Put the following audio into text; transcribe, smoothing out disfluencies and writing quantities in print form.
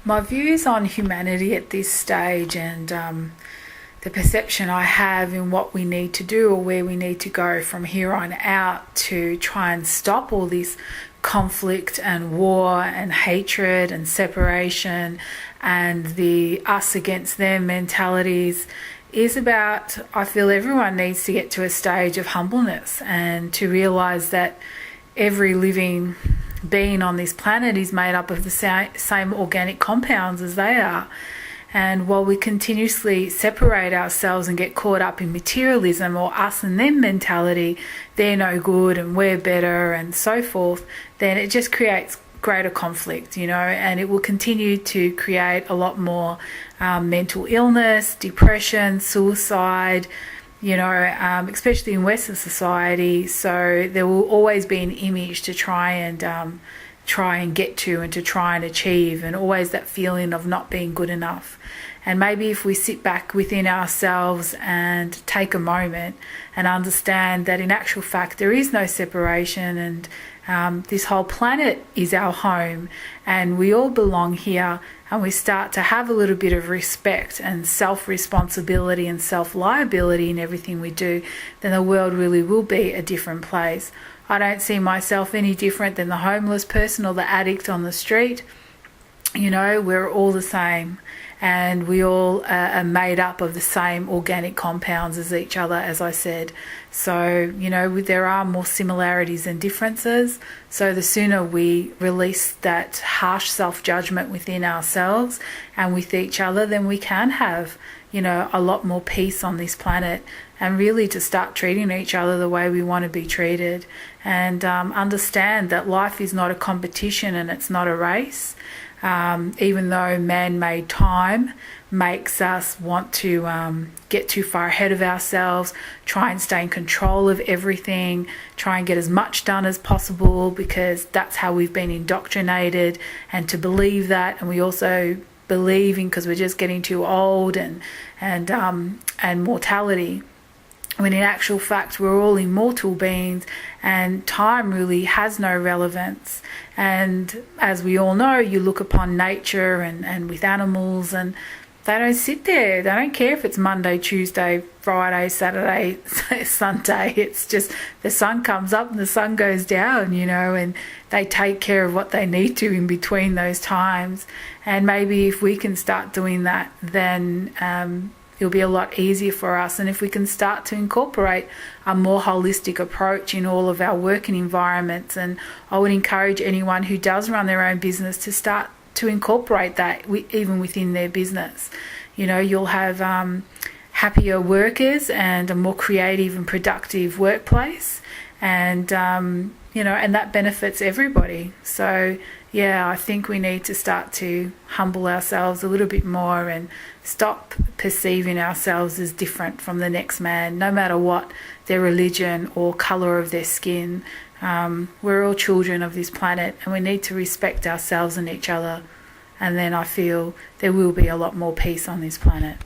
My views on humanity at this stage and the perception I have in what we need to do or where we need to go from here on out to try and stop all this conflict and war and hatred and separation and the us against them mentalities is about, I feel everyone needs to get to a stage of humbleness and to realise that every living being on this planet is made up of the same organic compounds as they are. And while we continuously separate ourselves and get caught up in materialism or us and them mentality, they're no good and we're better and so forth, then it just creates greater conflict, and it will continue to create a lot more mental illness, depression, suicide, especially in Western society. So there will always be an image to try and get to and to try and achieve, and always that feeling of not being good enough. And maybe if we sit back within ourselves and take a moment and understand that in actual fact there is no separation, and this whole planet is our home and we all belong here, and we start to have a little bit of respect and self-responsibility and self-liability in everything we do, then the world really will be a different place. I don't see myself any different than the homeless person or the addict on the street. We're all the same, and we all are made up of the same organic compounds as each other, as I said. So, there are more similarities than differences. So the sooner we release that harsh self-judgment within ourselves and with each other, then we can have, a lot more peace on this planet, and really to start treating each other the way we want to be treated, and understand that life is not a competition and it's not a race. Even though man-made time makes us want to get too far ahead of ourselves, try and stay in control of everything, try and get as much done as possible, because that's how we've been indoctrinated, and to believe that. And we also believe in, because we're just getting too old, and mortality, when in actual fact we're all immortal beings and time really has no relevance. And as we all know, you look upon nature and with animals, and they don't sit there. They don't care if it's Monday, Tuesday, Friday, Saturday, Sunday. It's just the sun comes up and the sun goes down, and they take care of what they need to in between those times. And maybe if we can start doing that, then it'll be a lot easier for us. And if we can start to incorporate a more holistic approach in all of our working environments, and I would encourage anyone who does run their own business to start to incorporate that even within their business. You'll have happier workers and a more creative and productive workplace, and and that benefits everybody. So yeah, I think we need to start to humble ourselves a little bit more and stop perceiving ourselves as different from the next man, no matter what their religion or colour of their skin. We're all children of this planet, and we need to respect ourselves and each other. And then I feel there will be a lot more peace on this planet.